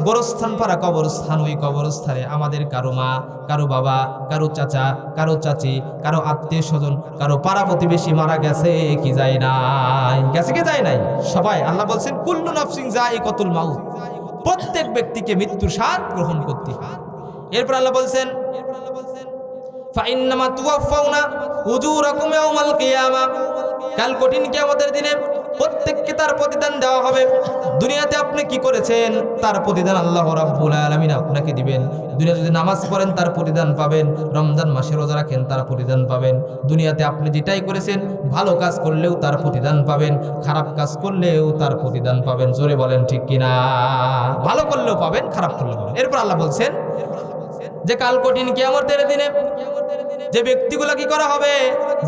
গোরস্থান পাড়া কবরস্থান। ওই কবরস্থানে আমাদের কারো মা, কারো বাবা, কারো চাচা, কারো চাচি, কারো আত্মীয় স্বজন, কারো পাড়া প্রতিবেশী মারা গেছে কি যায় নাই? গেছে কি যায় নাই? সবাই। আল্লাহ বলছেন, কুল্লু নাফসিন যায়িকাতুল মাউত, প্রত্যেক ব্যক্তিকে মৃত্যুর স্বাদ গ্রহণ করতে হয়। এরপর আল্লাহ বলছেন, ফাইন্নামা তুওয়াফাউনা উজুরাকুম ইয়াউমাল কিয়ামা, কাল কঠিন কিয়ামতের দিনে প্রত্যেককে তার প্রতিদান দেওয়া হবে। দুনিয়াতে আপনি কি করেছেন তার প্রতিদান আল্লাহ রাব্বুল আলামিন আপনাকে দিবেন। দুনিয়াতে যদি নামাজ পড়েন তার প্রতিদান পাবেন, রমজান মাসে রোজা রাখেন তার প্রতিদান পাবেন। দুনিয়াতে আপনি যেটাই করেছেন, ভালো কাজ করলেও তার প্রতিদান পাবেন, খারাপ কাজ করলেও তার প্রতিদান পাবেন। জোরে বলেন ঠিক কিনা? ভালো করলেও পাবেন, খারাপ করলেও পাবেন। এরপর আল্লাহ বলছেন যে কাল কঠিন কিয়ামতের দিনে যে ব্যক্তিগুলো কি করা হবে,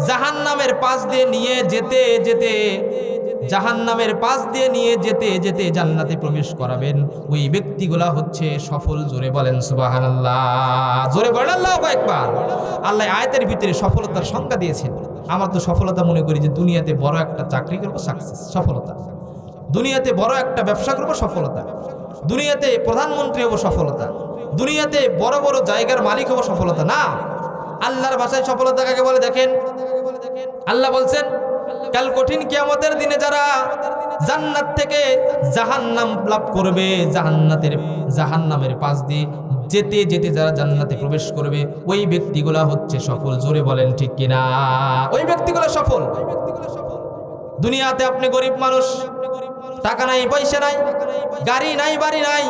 জাহান্নামের পাশ দিয়ে নিয়ে যেতে যেতে, জাহান্নামের পাশ দিয়ে নিয়ে যেতে যেতে জান্নাতে প্রবেশ করাবেন, ওই ব্যক্তিগুলা হচ্ছে সফল। জোরে বলেন সুবহানাল্লাহ। জোরে বলেন আল্লাহু আকবার। আল্লাহ আয়াতের ভিতরে সফলতার সংজ্ঞা দিয়েছেন। আমরা তো সফলতা মনে করি যে দুনিয়াতে বড় একটা চাকরি করবো, সাকসেস, সফলতা। দুনিয়াতে বড় একটা ব্যবসা করবো, সফলতা। দুনিয়াতে প্রধানমন্ত্রী হবো, সফলতা। দুনিয়াতে বড় বড় জায়গার মালিক হবো, সফলতা না। আল্লাহর ভাষায় সফলতা কাকে বলে দেখেন। আল্লাহ বলছেন, কাল কঠিন কিয়ামতের দিনে যারা জান্নাত থেকে জাহান্নাম লাভ করবে, জাহান্নামের পাশ দিয়ে যেতে যেতে যারা জান্নাতে প্রবেশ করবে ওই ব্যক্তিগুলা হচ্ছে সফল। জোরে বলেন ঠিক কিনা? ওই ব্যক্তিগুলো সফল। দুনিয়াতে আপনি গরিব মানুষ, টাকা নাই, পয়সা নাই, গাড়ি নাই, বাড়ি নাই,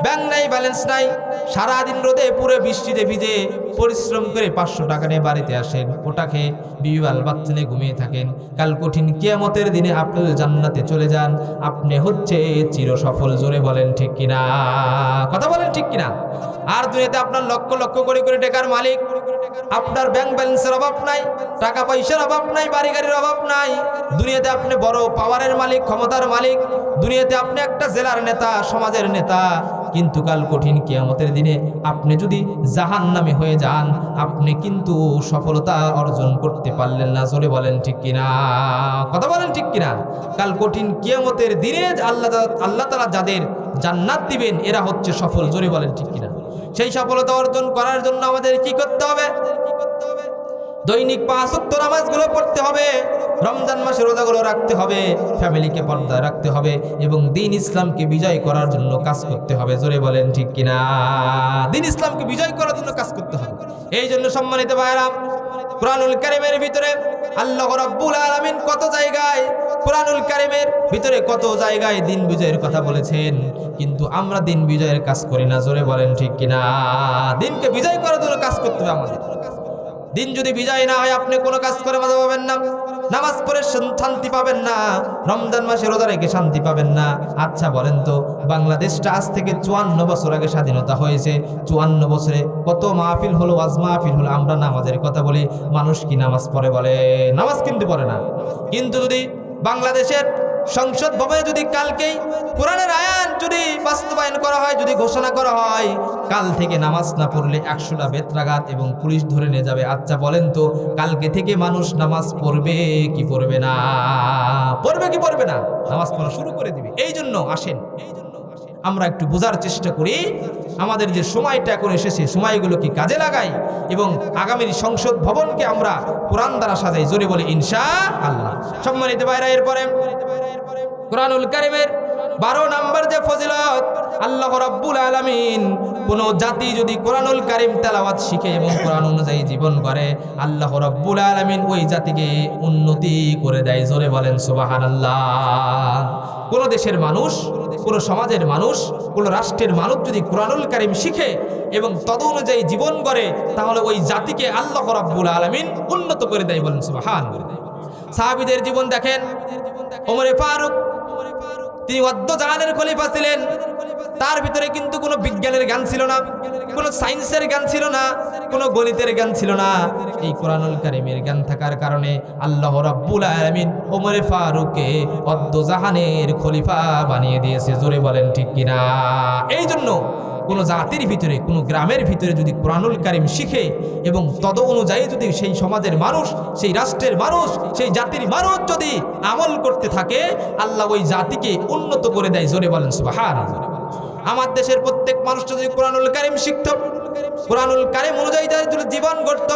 ব্যাংক নাই, ব্যালেন্স নাই, সারাদিন রোদে পুরো বৃষ্টিতে ভিজে পরিশ্রম করে 500 টাকা নিয়ে বাড়িতে আসেন, ওটা খেয়ে বিবাল বাচ্চা নিয়ে ঘুমিয়ে থাকেন। কাল কঠিন কিয়ামতের দিনে আপনি জান্নাতে চলে যান, আপনি হচ্ছে চির সফল। জোরে বলেন ঠিক কিনা? কথা বলেন ঠিক কিনা? আর দুনিয়াতে আপনার লক্ষ লক্ষ কোটি কোটি টাকার মালিক, আপনার ব্যাংক ব্যালেন্সের অভাব নাই, টাকা পয়সার অভাব নাই, বাড়ি গাড়ির অভাব নাই। দুনিয়াতে আপনি বড় পাওয়ারের মালিক, ক্ষমতার মালিক, দুনিয়াতে আপনি একটা জেলার নেতা, সমাজের নেতা, কিন্তু কাল কঠিন কিয়ামতের দিনে আপনি যদি জাহান্নামী হয়ে যান, আপনি কিন্তু সফলতা অর্জন করতে পারলেন না। জোরে বলেন ঠিক কিনা? কথা বলেন ঠিক কিনা? কাল কঠিন কিয়ামতের দিনে আল্লাহ তাআলা যাদের জান্নাত দিবেন এরা হচ্ছে সফল। জোরে বলেন ঠিক কিনা? সেই সফলতা অর্জন করার জন্য আমাদের কি করতে হবে? দৈনিক 5 ওয়াক্ত নামাজগুলো পড়তে হবে, রমজান মাসে রোজাগুলো রাখতে হবে, ফ্যামিলিকে পর্দায় রাখতে হবে এবং দ্বীন ইসলামকে বিজয় করার জন্য কাজ করতে হবে। জোরে বলেন ঠিক কিনা? দ্বীন ইসলামকে বিজয় করার জন্য কাজ করতে হবে। এই জন্য সম্মানিত ভাইরা, কুরআনুল কারীমের ভিতরে আল্লাহ রাব্বুল আলামিন কত জায়গায়, কুরআনুল কারীমের ভিতরে কত জায়গায় দ্বীন বিজয়ের কথা বলেছেন, কিন্তু আমরা দ্বীন বিজয়ের কাজ করি না। জোরে বলেন ঠিক কিনা? দ্বীনকে বিজয় করার জন্য কাজ করতে হবে আমাদের। দিন যদি বিজয় না হয় আপনি কোনো কাজ করে মজা পাবেন না, নামাজ পড়ে শান্তি পাবেন না, রমজান মাসে রোজা রেখে শান্তি পাবেন না। আচ্ছা বলেন তো, বাংলাদেশটা আজ থেকে 54 বছর আগে স্বাধীনতা হয়েছে, 54 বছরে কত মাহফিল হলো, ওয়াজ মাহফিল হলো, আমরা নামাজের কথা বলি, মানুষ কি নামাজ পড়ে? বলে নামাজ কিন্তু পড়ে না। কিন্তু যদি বাংলাদেশের সংসদ ভবনে যদি কালকেই কোরআনের আয়াত যদি বাস্তবায়ন করা হয়, যদি ঘোষণা করা হয় কাল থেকে নামাজ না পড়লে 100টা বেত্রাঘাত এবং পুলিশ ধরে নিয়ে যাবে, আচ্ছা বলেন তো কালকে থেকে মানুষ নামাজ পড়বে কি পড়বে না? পড়বে কি পড়বে না? নামাজ পড়া শুরু করে দিবে। এই জন্য আসেন আমরা একটু বোঝার চেষ্টা করি, আমাদের যে সময়টা এখন এসেছে সময়গুলোকে কাজে লাগাই এবং আগামীর সংসদ ভবনকে আমরা কোরআন দ্বারা সাজাই। জোরে বলি ইনশাআল্লাহ। সম্মানিত ভাইরা, এরপরে কুরআনুল কারীমের 12 নম্বর যে ফজিলত, আল্লাহ রাব্বুল আলামিন কোন জাতি যদি কুরআনুল কারীম তেলাওয়াত শিখে এবং কোরআন অনুযায়ী জীবন করে, আল্লাহ রাব্বুল আলামিন ওই জাতিকে উন্নতি করে দেয়। জোরে বলেন সুবহানাল্লাহ। কোন দেশের মানুষ, কোন সমাজের মানুষ, কোন রাষ্ট্রের মানুষ যদি কুরআনুল কারীম শিখে এবং তদ অনুযায়ী জীবন করে, তাহলে ওই জাতিকে আল্লাহ রাব্বুল আলামিন উন্নত করে দেয়। বলেন সুবহানাল্লাহ। সাহাবীদের জীবন দেখেন, ওমর ফারুক তিনি জাহানের খলিফা ছিলেন, তার ভিতরে কিন্তু কোনো বিজ্ঞানের জ্ঞান ছিল না, কোনো সায়েন্সের জ্ঞান ছিল না, কোনো গণিতের জ্ঞান ছিল না। এই কোরআনুল কারীমের জ্ঞান থাকার কারণে আল্লাহ রাব্বুল আলামিন ওমর ফারুককে জাহানের খলিফা বানিয়ে দিয়েছে। জোরে বলেন ঠিক কিনা? এই জন্য কোনো জাতির ভিতরে, কোনো গ্রামের ভিতরে যদি কোরআনুল কারীম শিখে এবং তদ অনুযায়ী যদি সেই সমাজের মানুষ, সেই রাষ্ট্রের মানুষ, সেই জাতির মানুষ যদি আমল করতে থাকে, আল্লাহ ওই জাতিকে উন্নত করে দেয়। জোরে বলেন সুবহানাল্লাহ। আমার দেশের প্রত্যেক মানুষ যদি কোরআনুল কারীম শিখত, কোরআনুল কারীম অনুযায়ী যদি জীবন গড়ত,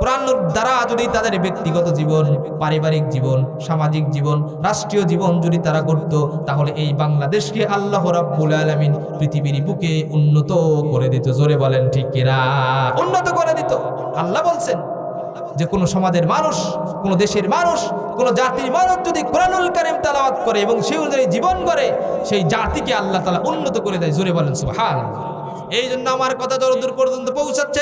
কোরআন দ্বারা যদি তাদের ব্যক্তিগত জীবন, পারিবারিক জীবন, সামাজিক জীবন, রাষ্ট্রীয় জীবন যদি তারা করত, তাহলে এই বাংলাদেশকে আল্লাহ রাব্বুল আলামিন পৃথিবীর বুকে উন্নত করে দিত। জোরে বলেন ঠিক কিনা? উন্নত করে দিত। আল্লাহ বলছেন যে কোনো সমাজের মানুষ, কোনো দেশের মানুষ, কোনো জাতির মানুষ যদি কোরআনুল কারীম তেলাওয়াত করে এবং সেই অনুযায়ী জীবন করে, সেই জাতিকে আল্লাহ তাআলা উন্নত করে দেয়। জোরে বলেন সুবহানাল্লাহ। এই জন্য আমার কথা যতদূর পর্যন্ত পৌঁছাচ্ছে,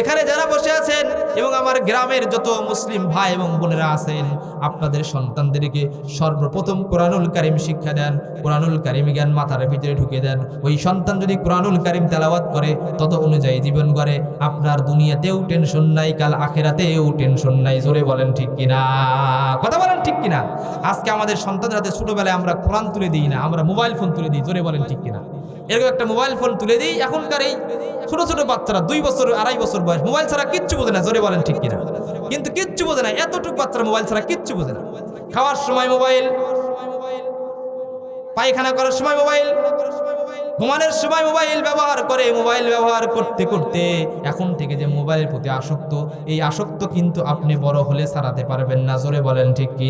এখানে যারা বসে আছেন এবং আমার গ্রামের যত মুসলিম ভাই এবং বোনেরা আছেন, আপনাদের সন্তানদেরকে সর্বপ্রথম কোরআনুল কারীম শিক্ষা দেন, কোরআনুল কারীম জ্ঞান মাথার ভিতরে ঢুকে দেন। ওই সন্তান যদি কোরআনুল কারীম তেলাওয়াত করে, তত অনুযায়ী জীবন করে, আপনার দুনিয়াতেও টেনশন নাই, কাল আখিরাতেও টেনশন নাই। জোরে বলেন ঠিক কিনা? কথা বলেন ঠিক কিনা? আজকে আমাদের সন্তানরা ছোটবেলায় আমরা কোরআন তুলে দিই না, আমরা মোবাইল ফোন তুলে দিই। জোরে বলেন ঠিক কিনা? এরকম একটা মোবাইল ফোন তুলে দিই, এখনকার এই ছোট ছোট বাচ্চারা 2 বছর 2.5 বছর বয়স, মোবাইল ছাড়া কিচ্ছু বোঝে না। জোরে বলেন ঠিক কিনা? কিন্তু কিচ্ছু বোঝে না, এতটুকু বাচ্চারা মোবাইল ছাড়া কিচ্ছু বোঝে না। খাওয়ার সময় মোবাইল, পায়খানা করার সময় মোবাইল, ঘুমানোর সময় মোবাইল ব্যবহার করে। মোবাইল ব্যবহার করতে করতে এখন থেকে যে মোবাইলের প্রতি আসক্ত, এই আসক্ত কিন্তু আপনি বড় হলে ছাড়াতে পারবেন না। জোরে বলেন ঠিক কিনা?